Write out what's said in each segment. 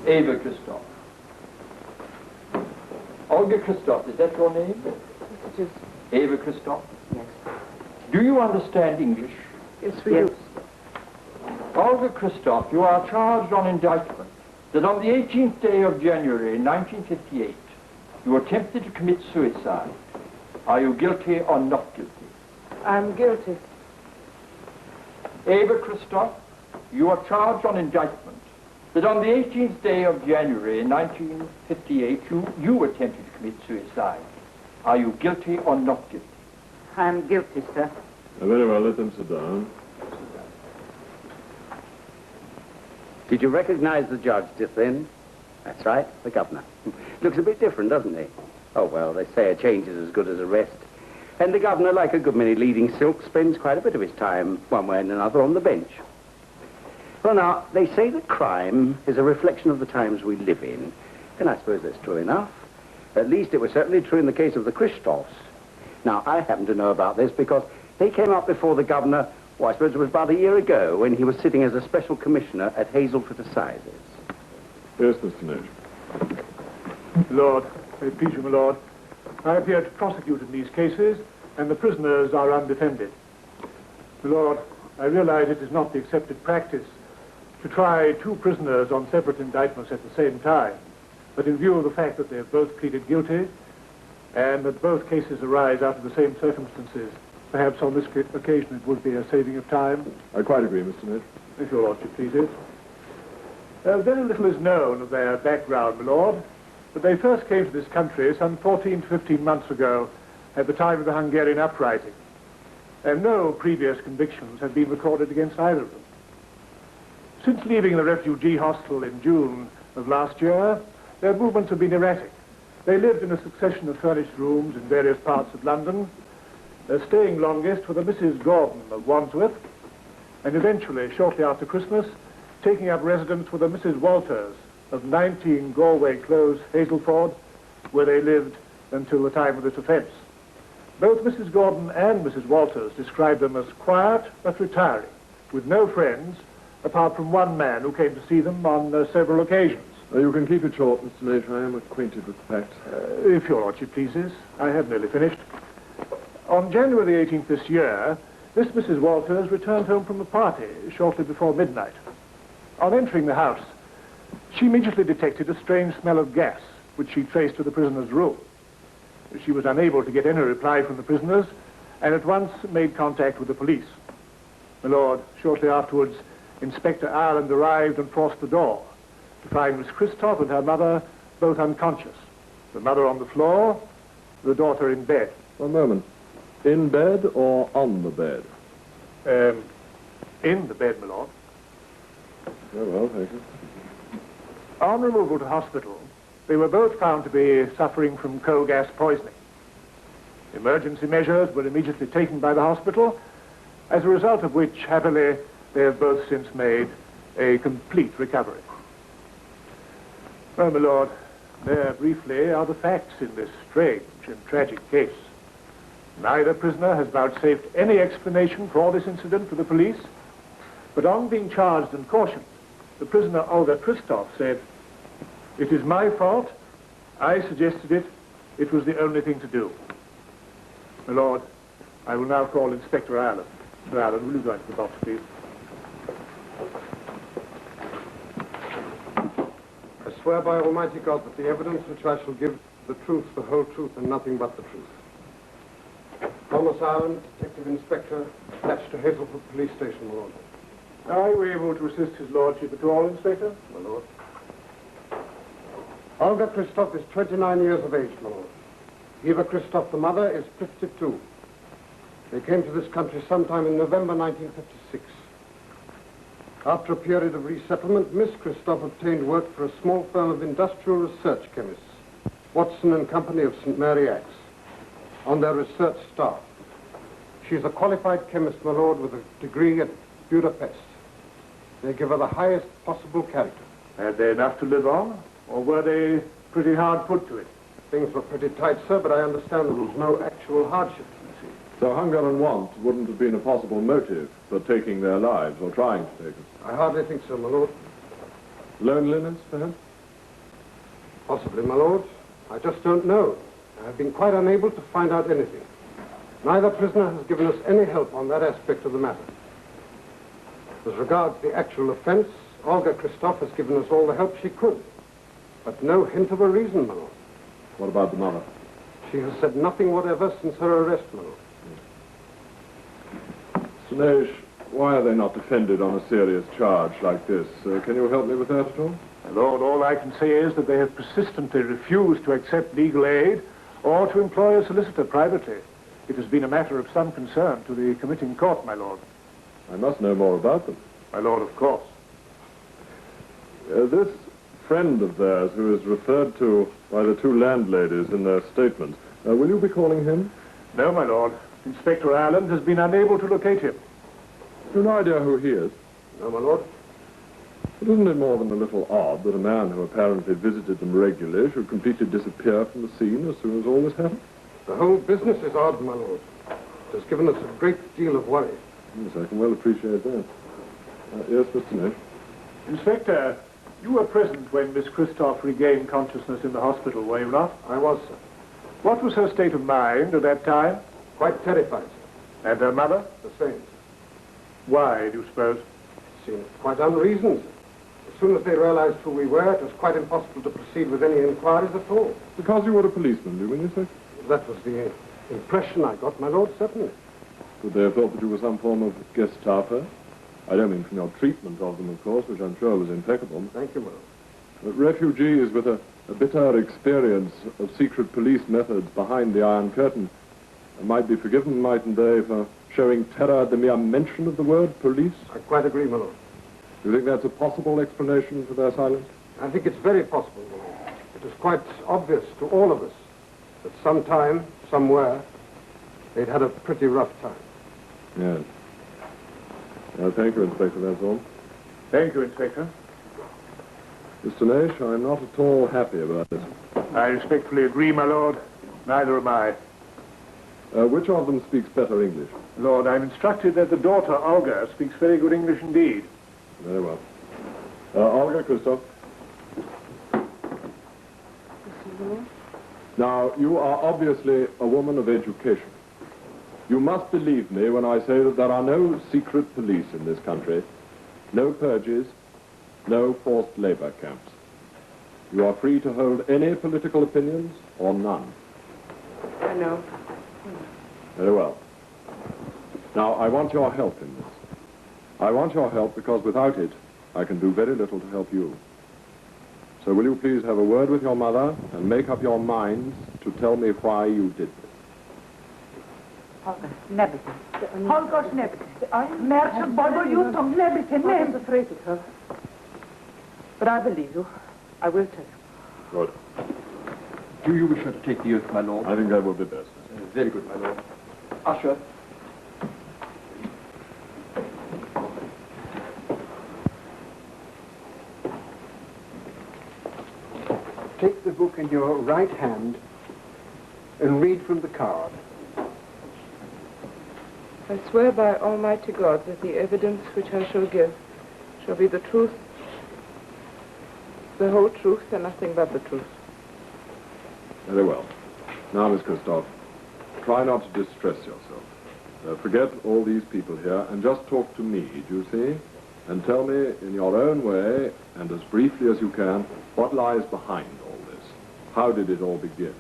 Ava Christoph. Olga Christoph, is that your name? It is. Ava Christoph? Yes. Do you understand English? Yes, we do. Olga Christoph, you are charged on indictment that on the 18th day of January 1958, you attempted to commit suicide. Are you guilty or not guilty? I'm guilty. Ava Christoph, you are charged on indictment that on the 18th day of January 1958, you attempted to commit suicide. Are you guilty or not guilty? I'm guilty, sir. Very well, let them sit down. Did you recognize the judge just then? That's right, the governor. Looks a bit different, doesn't he? Oh, well, they say a change is as good as a rest. And the governor, like a good many leading silks, spends quite a bit of his time, one way and another, on the bench. Well, now, they say that crime is a reflection of the times we live in. And I suppose that's true enough. At least it was certainly true in the case of the Christophs. Now, I happen to know about this because they came up before the governor, well, I suppose it was about a year ago, when he was sitting as a special commissioner at Hazelford Assizes. Yes, Mr. Nash. Lord, may it please you, my lord, I appear to prosecute in these cases, and the prisoners are undefended. My lord, I realize it is not the accepted practice to try two prisoners on separate indictments at the same time, but in view of the fact that they have both pleaded guilty, and that both cases arise out of the same circumstances, perhaps on this occasion it would be a saving of time. I quite agree, Mr. Nash. If your lordship pleases. Very little is known of their background, my lord, but they first came to this country some 14 to 15 months ago at the time of the Hungarian uprising, and no previous convictions have been recorded against either of them. Since leaving the refugee hostel in June of last year, their movements have been erratic. They lived in a succession of furnished rooms in various parts of London, staying longest with a Mrs. Gordon of Wandsworth, and eventually, shortly after Christmas, taking up residence with a Mrs. Walters of 19 Galway Close, Hazelford, where they lived until the time of this offence. Both Mrs. Gordon and Mrs. Walters described them as quiet but retiring, with no friends, apart from one man who came to see them on several occasions. You can keep it short, Mr. Nash. I am acquainted with the facts. If your lordship pleases. I have nearly finished. On January the 18th this year, this Mrs. Walters returned home from a party shortly before midnight. On entering the house, she immediately detected a strange smell of gas, which she traced to the prisoner's room. She was unable to get any reply from the prisoners, and at once made contact with the police. My lord, shortly afterwards, Inspector Ireland arrived and forced the door to find Miss Christoph and her mother both unconscious. The mother on the floor, the daughter in bed. One moment. In bed or on the bed? In the bed, my lord. Very well, thank you. On removal to hospital, they were both found to be suffering from coal gas poisoning. Emergency measures were immediately taken by the hospital, as a result of which, happily, they have both since made a complete recovery. Well, my lord, there briefly are the facts in this strange and tragic case. Neither prisoner has vouchsafed any explanation for all this incident to the police, but on being charged and cautioned, the prisoner Olga Christoph said, "It is my fault. I suggested it. It was the only thing to do." My lord, I will now call Inspector Ireland. Sir Ireland, will you go into the box, please? I swear by Almighty God that the evidence which I shall give, the truth, the whole truth, and nothing but the truth. Thomas Ireland, Detective Inspector, attached to Hazelford Police Station, my lord. Are you able to assist his lordship at all, Inspector? My lord. Olga Christoph is 29 years of age, my lord. Eva Christoph, the mother, is 52. They came to this country sometime in November 1956. After a period of resettlement, Miss Christoph obtained work for a small firm of industrial research chemists, Watson and Company of St. Mary Axe, on their research staff. She's a qualified chemist, my lord, with a degree at Budapest. They give her the highest possible character. Had they enough to live on, or were they pretty hard put to it? Things were pretty tight, sir, but I understand there was no actual hardship. So hunger and want wouldn't have been a possible motive for taking their lives or trying to take them? I hardly think so, my lord. Loneliness, perhaps? Possibly, my lord. I just don't know. I have been quite unable to find out anything. Neither prisoner has given us any help on that aspect of the matter. As regards the actual offense, Olga Christoph has given us all the help she could. But no hint of a reason, my lord. What about the mother? She has said nothing whatever since her arrest, my lord. Mr. Nash, why are they not defended on a serious charge like this? Can you help me with that at all? My lord, all I can say is that they have persistently refused to accept legal aid or to employ a solicitor privately. It has been a matter of some concern to the committing court, my lord. I must know more about them. My lord, of course. This friend of theirs who is referred to by the two landladies in their statements, will you be calling him? No, my lord. Inspector Allen has been unable to locate him. You have no idea who he is? No, my lord. But isn't it more than a little odd that a man who apparently visited them regularly should completely disappear from the scene as soon as all this happened? The whole business is odd, my lord. It has given us a great deal of worry. Yes, I can well appreciate that. Yes, Mr. Nash. Inspector, you were present when Miss Christoph regained consciousness in the hospital, were you not? I was, sir. What was her state of mind at that time? Quite terrified, sir. And her mother? The same, sir. Why, do you suppose? Seemed quite unreasoned, sir. As soon as they realized who we were, it was quite impossible to proceed with any inquiries at all. Because you were a policeman, do you mean you say? That was the impression I got, my lord, certainly. Could they have thought that you were some form of Gestapo? I don't mean from your treatment of them, of course, which I'm sure was impeccable. Thank you, my lord. But refugees with a bitter experience of secret police methods behind the Iron Curtain might be forgiven, mightn't they, for showing terror at the mere mention of the word police? I quite agree, my lord. Do you think that's a possible explanation for their silence? I think it's very possible, my lord. It is quite obvious to all of us that sometime, somewhere, they'd had a pretty rough time. Yes. Well, thank you, Inspector, that's all. Thank you, Inspector. Mr. Nash, I'm not at all happy about this. I respectfully agree, my lord. Neither am I. Which of them speaks better English? Lord, I'm instructed that the daughter, Olga, speaks very good English indeed. Very well. Olga Christoph. Now, you are obviously a woman of education. You must believe me when I say that there are no secret police in this country, no purges, no forced labor camps. You are free to hold any political opinions or none. I know. Very well. Now, I want your help in this. I want your help because without it, I can do very little to help you. So will you please have a word with your mother and make up your minds to tell me why you did this? Holger, nebbitin. Holger, nebbitin. Mercer, bodo, you don't nebbitin. I was afraid of her. But I believe you. I will tell you. Good. Do you wish her to take the oath, my lord? I think that will be best. Very good, my lord. Usher. Take the book in your right hand and read from the card. I swear by Almighty God that the evidence which I shall give shall be the truth, the whole truth, and nothing but the truth. Very well. Now, Miss Christoph, try not to distress yourself. Forget all these people here and just talk to me, do you see? And tell me in your own way, and as briefly as you can, what lies behind all this. How did it all begin?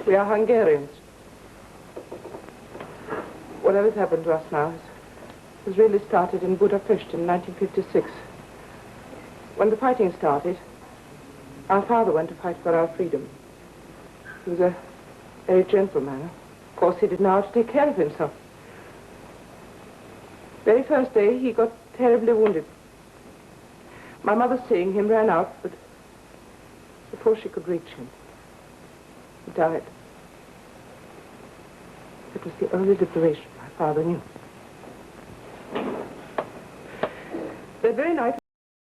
We are Hungarians. Whatever's happened to us now has really started in Budapest in 1956. When the fighting started, our father went to fight for our freedom. He was a very gentle man. Of course, he didn't know how to take care of himself. Very first day, he got terribly wounded. My mother, seeing him, ran out, but before she could reach him, he died. It was the only liberation my father knew. That very night,